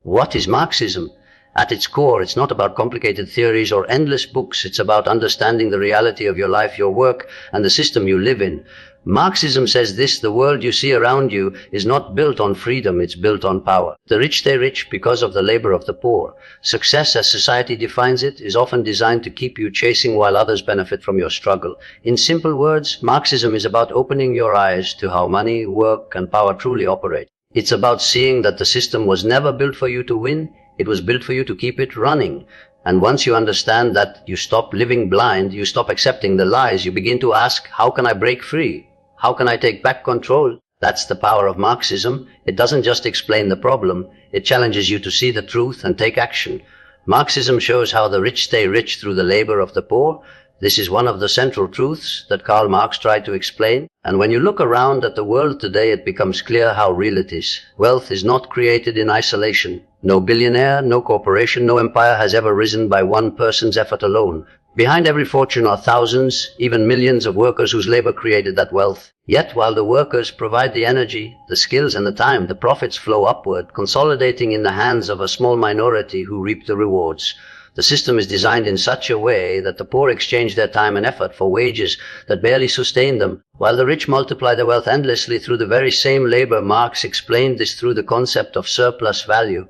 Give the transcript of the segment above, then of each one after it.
What is Marxism? At its core, it's not about complicated theories or endless books. It's about understanding the reality of your life, your work, and the system you live in. Marxism says this: the world you see around you is not built on freedom, it's built on power. The rich stay rich because of the labor of the poor. Success, as society defines it, is often designed to keep you chasing while others benefit from your struggle. In simple words, Marxism is about opening your eyes to how money, work, and power truly operate. It's about seeing that the system was never built for you to win, it was built for you to keep it running. And once you understand that, you stop living blind, you stop accepting the lies, you begin to ask, how can I break free? How can I take back control? That's the power of Marxism. It doesn't just explain the problem, it challenges you to see the truth and take action. Marxism shows how the rich stay rich through the labor of the poor. This is one of the central truths that Karl Marx tried to explain. And when you look around at the world today, it becomes clear how real it is. Wealth is not created in isolation. No billionaire, no corporation, no empire has ever risen by one person's effort alone. Behind every fortune are thousands, even millions of workers whose labor created that wealth. Yet, while the workers provide the energy, the skills and the time, the profits flow upward, consolidating in the hands of a small minority who reap the rewards. The system is designed in such a way that the poor exchange their time and effort for wages that barely sustain them, while the rich multiply their wealth endlessly through the very same labor. Marx explained this through the concept of surplus value.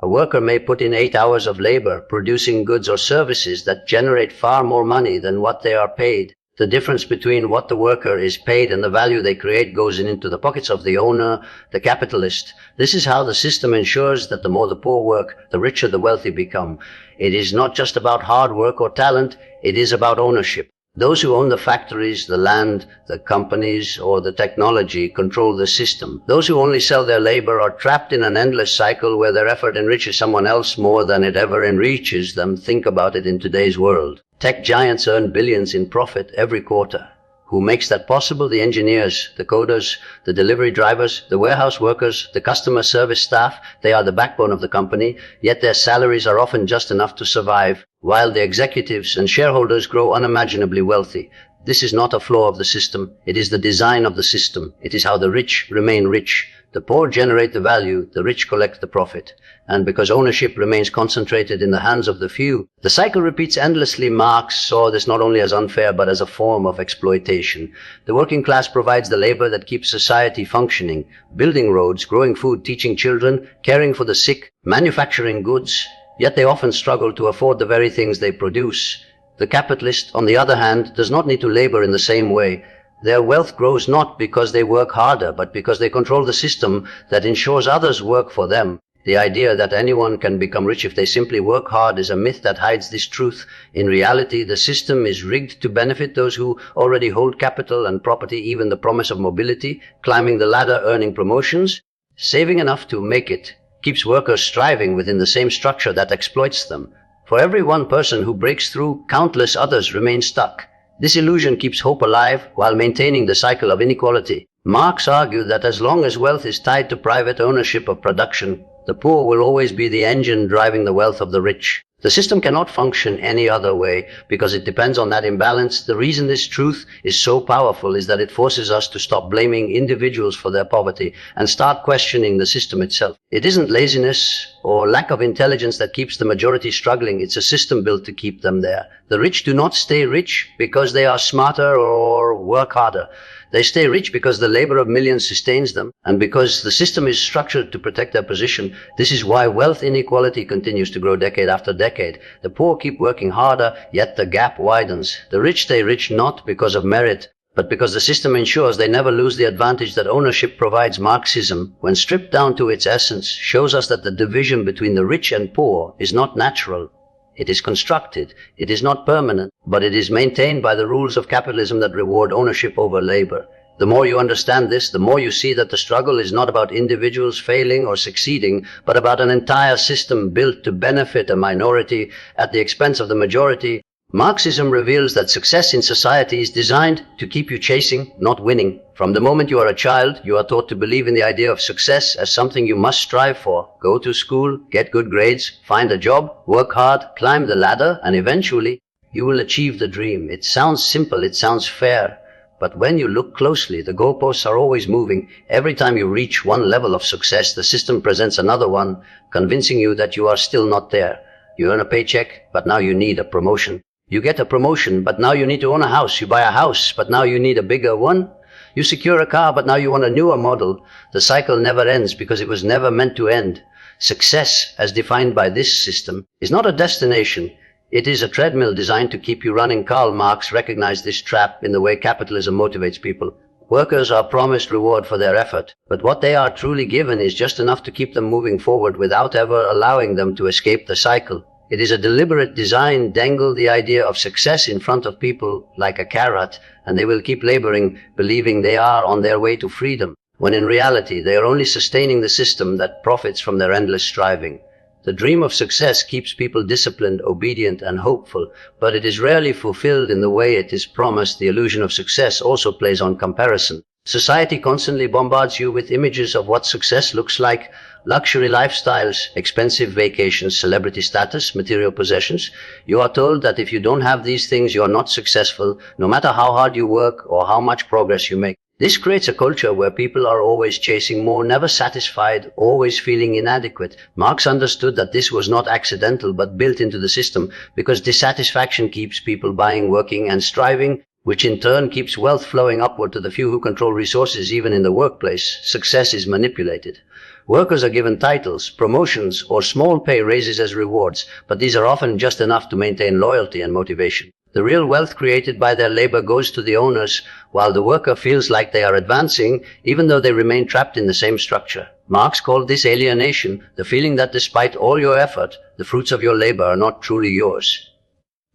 A worker may put in 8 hours of labor, producing goods or services that generate far more money than what they are paid. The difference between what the worker is paid and the value they create goes into the pockets of the owner, the capitalist. This is how the system ensures that the more the poor work, the richer the wealthy become. It is not just about hard work or talent, it is about ownership. Those who own the factories, the land, the companies, or the technology control the system. Those who only sell their labor are trapped in an endless cycle where their effort enriches someone else more than it ever enriches them. Think about it in today's world. Tech giants earn billions in profit every quarter. Who makes that possible? The engineers, the coders, the delivery drivers, the warehouse workers, the customer service staff. They are the backbone of the company, yet their salaries are often just enough to survive, while the executives and shareholders grow unimaginably wealthy. This is not a flaw of the system, it is the design of the system. It is how the rich remain rich. The poor generate the value, the rich collect the profit. And because ownership remains concentrated in the hands of the few, the cycle repeats endlessly. Marx saw this not only as unfair but as a form of exploitation. The working class provides the labor that keeps society functioning, building roads, growing food, teaching children, caring for the sick, manufacturing goods, yet they often struggle to afford the very things they produce. The capitalist, on the other hand, does not need to labor in the same way. Their wealth grows not because they work harder, but because they control the system that ensures others work for them. The idea that anyone can become rich if they simply work hard is a myth that hides this truth. In reality, the system is rigged to benefit those who already hold capital and property, even the promise of mobility, climbing the ladder, earning promotions, saving enough to make it, keeps workers striving within the same structure that exploits them. For every one person who breaks through, countless others remain stuck. This illusion keeps hope alive while maintaining the cycle of inequality. Marx argued that as long as wealth is tied to private ownership of production, the poor will always be the engine driving the wealth of the rich. The system cannot function any other way because it depends on that imbalance. The reason this truth is so powerful is that it forces us to stop blaming individuals for their poverty and start questioning the system itself. It isn't laziness or lack of intelligence that keeps the majority struggling. It's a system built to keep them there. The rich do not stay rich because they are smarter or work harder. They stay rich because the labor of millions sustains them, and because the system is structured to protect their position. This is why wealth inequality continues to grow decade after decade. The poor keep working harder, yet the gap widens. The rich stay rich not because of merit, but because the system ensures they never lose the advantage that ownership provides. Marxism, when stripped down to its essence, shows us that the division between the rich and poor is not natural. It is constructed, it is not permanent, but it is maintained by the rules of capitalism that reward ownership over labor. The more you understand this, the more you see that the struggle is not about individuals failing or succeeding, but about an entire system built to benefit a minority at the expense of the majority. Marxism reveals that success in society is designed to keep you chasing, not winning. From the moment you are a child, you are taught to believe in the idea of success as something you must strive for. Go to school, get good grades, find a job, work hard, climb the ladder, and eventually you will achieve the dream. It sounds simple, it sounds fair, But when you look closely, the goalposts are always moving. Every time you reach one level of success, the system presents another one, convincing you that you are still not there. You earn a paycheck, but now you need a promotion. You get a promotion, but now you need to own a house. You buy a house, but now you need a bigger one. You secure a car, but now you want a newer model. The cycle never ends because it was never meant to end. Success, as defined by this system, is not a destination. It is a treadmill designed to keep you running. Karl Marx recognized this trap in the way capitalism motivates people. Workers are promised reward for their effort, but what they are truly given is just enough to keep them moving forward without ever allowing them to escape the cycle. It is a deliberate design. Dangle the idea of success in front of people like a carrot, and they will keep laboring, believing they are on their way to freedom, when in reality they are only sustaining the system that profits from their endless striving. The dream of success keeps people disciplined, obedient, and hopeful, but it is rarely fulfilled in the way it is promised. The illusion of success also plays on comparison. Society constantly bombards you with images of what success looks like: luxury lifestyles, expensive vacations, celebrity status, material possessions. You are told that if you don't have these things, you are not successful, no matter how hard you work or how much progress you make. This creates a culture where people are always chasing more, never satisfied, always feeling inadequate. Marx understood that this was not accidental but built into the system, because dissatisfaction keeps people buying, working, and striving, which in turn keeps wealth flowing upward to the few who control resources. Even in the workplace, success is manipulated. Workers are given titles, promotions, or small pay raises as rewards, but these are often just enough to maintain loyalty and motivation. The real wealth created by their labor goes to the owners, while the worker feels like they are advancing, even though they remain trapped in the same structure. Marx called this alienation, the feeling that despite all your effort, the fruits of your labor are not truly yours.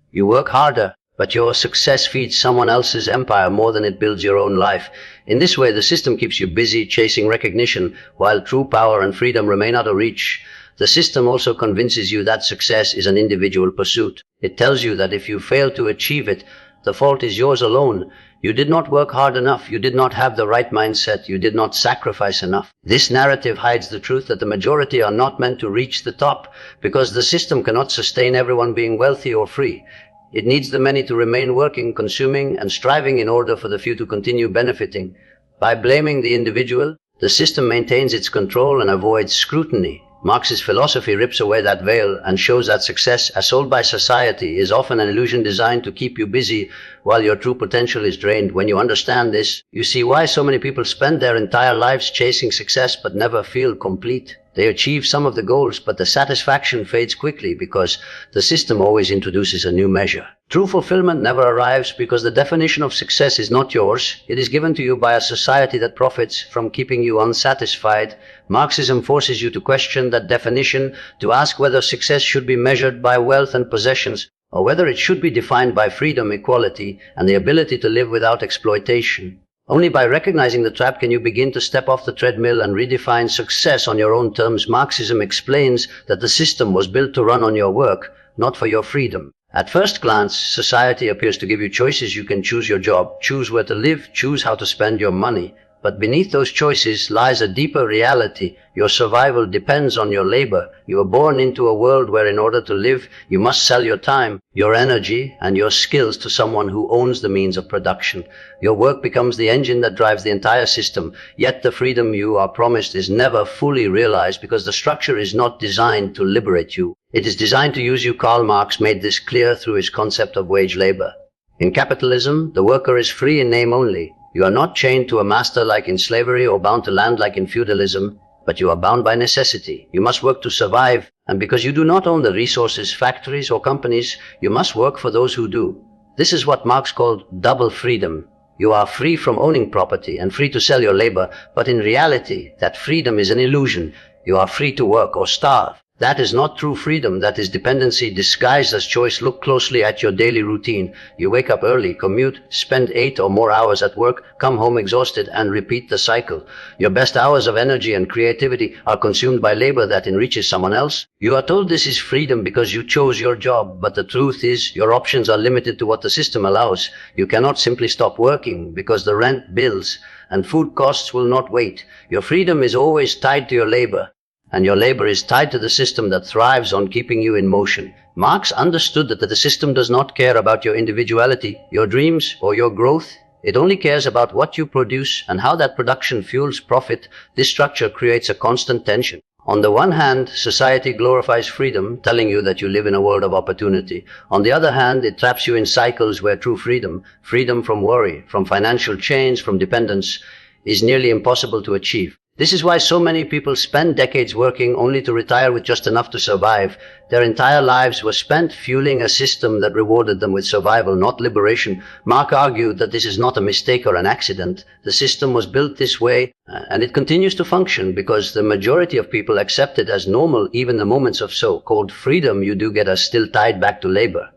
You work harder, but your success feeds someone else's empire more than it builds your own life. In this way, the system keeps you busy chasing recognition, while true power and freedom remain out of reach. The system also convinces you that success is an individual pursuit. It tells you that if you fail to achieve it, the fault is yours alone. You did not work hard enough, you did not have the right mindset, you did not sacrifice enough. This narrative hides the truth that the majority are not meant to reach the top, because the system cannot sustain everyone being wealthy or free. It needs the many to remain working, consuming, and striving in order for the few to continue benefiting. By blaming the individual, the system maintains its control and avoids scrutiny. Marx's philosophy rips away that veil and shows that success, as sold by society, is often an illusion designed to keep you busy while your true potential is drained. When you understand this, you see why so many people spend their entire lives chasing success but never feel complete. They achieve some of the goals, but the satisfaction fades quickly because the system always introduces a new measure. True fulfillment never arrives because the definition of success is not yours. It is given to you by a society that profits from keeping you unsatisfied. Marxism forces you to question that definition, to ask whether success should be measured by wealth and possessions, or whether it should be defined by freedom, equality, and the ability to live without exploitation. Only by recognizing the trap can you begin to step off the treadmill and redefine success on your own terms. Marxism explains that the system was built to run on your work, not for your freedom. At first glance, society appears to give you choices. You can choose your job, choose where to live, choose how to spend your money. But beneath those choices lies a deeper reality. Your survival depends on your labor. You are born into a world where in order to live, you must sell your time, your energy, and your skills to someone who owns the means of production. Your work becomes the engine that drives the entire system. Yet the freedom you are promised is never fully realized because the structure is not designed to liberate you. It is designed to use you. Karl Marx made this clear through his concept of wage labor. In capitalism, the worker is free in name only. You are not chained to a master like in slavery or bound to land like in feudalism, but you are bound by necessity. You must work to survive, and because you do not own the resources, factories, or companies, you must work for those who do. This is what Marx called double freedom. You are free from owning property and free to sell your labor, but in reality, that freedom is an illusion. You are free to work or starve. That is not true freedom. That is dependency disguised as choice. Look closely at your daily routine. You wake up early, commute, spend 8 or more hours at work, come home exhausted, and repeat the cycle. Your best hours of energy and creativity are consumed by labor that enriches someone else. You are told this is freedom because you chose your job, but the truth is your options are limited to what the system allows. You cannot simply stop working because the rent, bills, and food costs will not wait. Your freedom is always tied to your labor, and your labor is tied to the system that thrives on keeping you in motion. Marx understood that the system does not care about your individuality, your dreams, or your growth. It only cares about what you produce and how that production fuels profit. This structure creates a constant tension. On the one hand, society glorifies freedom, telling you that you live in a world of opportunity. On the other hand, it traps you in cycles where true freedom, freedom from worry, from financial chains, from dependence, is nearly impossible to achieve. This is why so many people spend decades working only to retire with just enough to survive. Their entire lives were spent fueling a system that rewarded them with survival, not liberation. Marx argued that this is not a mistake or an accident. The system was built this way, and it continues to function because the majority of people accept it as normal. Even the moments of so-called freedom you do get are still tied back to labor.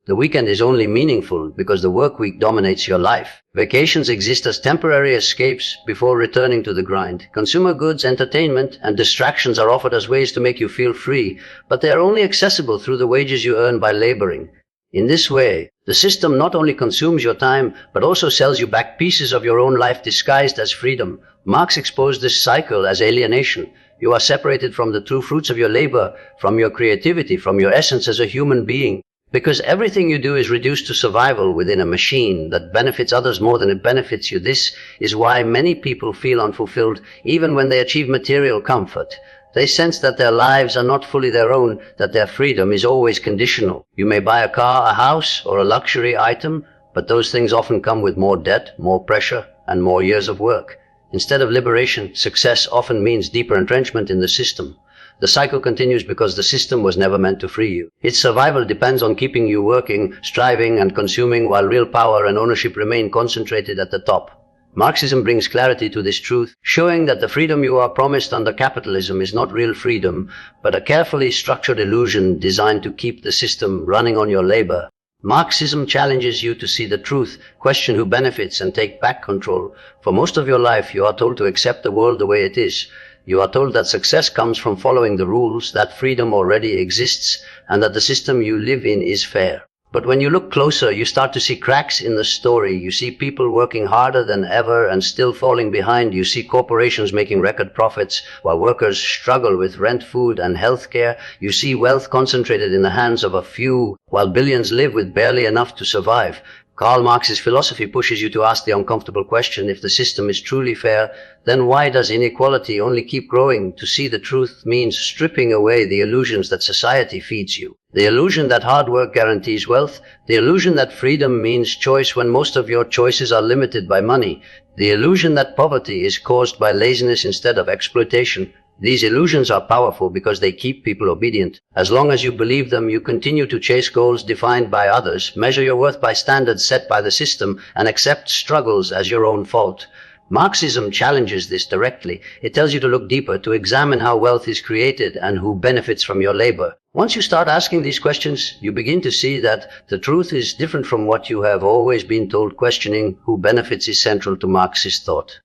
The weekend is only meaningful because the work week dominates your life. Vacations exist as temporary escapes before returning to the grind. Consumer goods, entertainment, and distractions are offered as ways to make you feel free, but they are only accessible through the wages you earn by laboring. In this way, the system not only consumes your time, but also sells you back pieces of your own life disguised as freedom. Marx exposed this cycle as alienation. You are separated from the true fruits of your labor, from your creativity, from your essence as a human being. Because everything you do is reduced to survival within a machine that benefits others more than it benefits you. This is why many people feel unfulfilled even when they achieve material comfort. They sense that their lives are not fully their own, that their freedom is always conditional. You may buy a car, a house, or a luxury item, but those things often come with more debt, more pressure, and more years of work. Instead of liberation, success often means deeper entrenchment in the system. The cycle continues because the system was never meant to free you. Its survival depends on keeping you working, striving, and consuming, while real power and ownership remain concentrated at the top. Marxism brings clarity to this truth, showing that the freedom you are promised under capitalism is not real freedom, but a carefully structured illusion designed to keep the system running on your labor. Marxism challenges you to see the truth, question who benefits, and take back control. For most of your life, you are told to accept the world the way it is. You are told that success comes from following the rules, that freedom already exists, and that the system you live in is fair. But when you look closer, you start to see cracks in the story. You see people working harder than ever and still falling behind. You see corporations making record profits while workers struggle with rent, food, and health care. You see wealth concentrated in the hands of a few, while billions live with barely enough to survive. Karl Marx's philosophy pushes you to ask the uncomfortable question: if the system is truly fair, then why does inequality only keep growing? To see the truth means stripping away the illusions that society feeds you. The illusion that hard work guarantees wealth, the illusion that freedom means choice when most of your choices are limited by money, the illusion that poverty is caused by laziness instead of exploitation. These illusions are powerful because they keep people obedient. As long as you believe them, you continue to chase goals defined by others, measure your worth by standards set by the system, and accept struggles as your own fault. Marxism challenges this directly. It tells you to look deeper, to examine how wealth is created and who benefits from your labor. Once you start asking these questions, you begin to see that the truth is different from what you have always been told. Questioning who benefits is central to Marxist thought.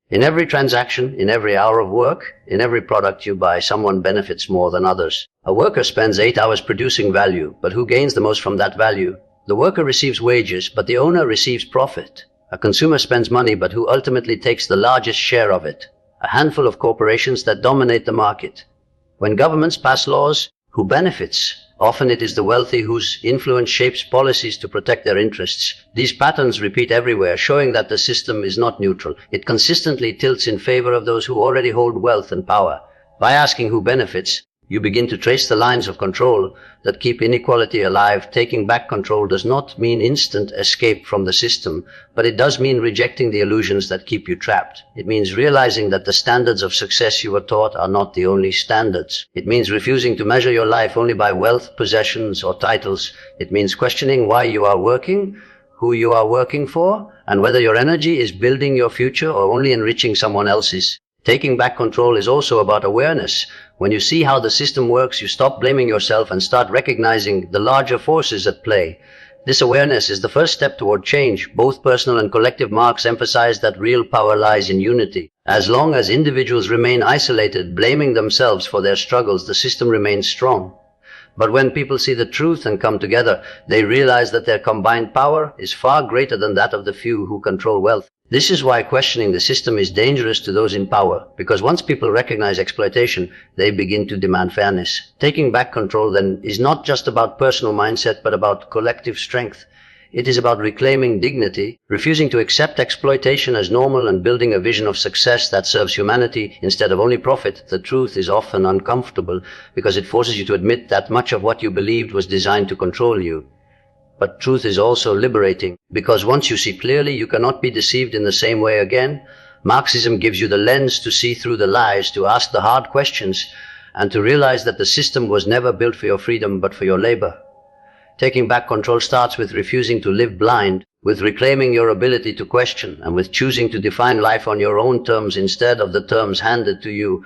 In every transaction, in every hour of work, in every product you buy, someone benefits more than others. A worker spends 8 hours producing value, but who gains the most from that value? The worker receives wages, but the owner receives profit. A consumer spends money, but who ultimately takes the largest share of it? A handful of corporations that dominate the market. When governments pass laws, who benefits? Often it is the wealthy whose influence shapes policies to protect their interests. These patterns repeat everywhere, showing that the system is not neutral. It consistently tilts in favor of those who already hold wealth and power. By asking who benefits, you begin to trace the lines of control that keep inequality alive. Taking back control does not mean instant escape from the system, but it does mean rejecting the illusions that keep you trapped. It means realizing that the standards of success you were taught are not the only standards. It means refusing to measure your life only by wealth, possessions, or titles. It means questioning why you are working, who you are working for, and whether your energy is building your future or only enriching someone else's. Taking back control is also about awareness. When you see how the system works, you stop blaming yourself and start recognizing the larger forces at play. This awareness is the first step toward change, both personal and collective. Marx emphasized that real power lies in unity. As long as individuals remain isolated, blaming themselves for their struggles, the system remains strong. But when people see the truth and come together, they realize that their combined power is far greater than that of the few who control wealth. This is why questioning the system is dangerous to those in power, because once people recognize exploitation, they begin to demand fairness. Taking back control then is not just about personal mindset, but about collective strength. It is about reclaiming dignity, refusing to accept exploitation as normal, and building a vision of success that serves humanity instead of only profit. The truth is often uncomfortable because it forces you to admit that much of what you believed was designed to control you. But truth is also liberating, because once you see clearly, you cannot be deceived in the same way again. Marxism gives you the lens to see through the lies, to ask the hard questions, and to realize that the system was never built for your freedom but for your labor. Taking back control starts with refusing to live blind, with reclaiming your ability to question, and with choosing to define life on your own terms instead of the terms handed to you.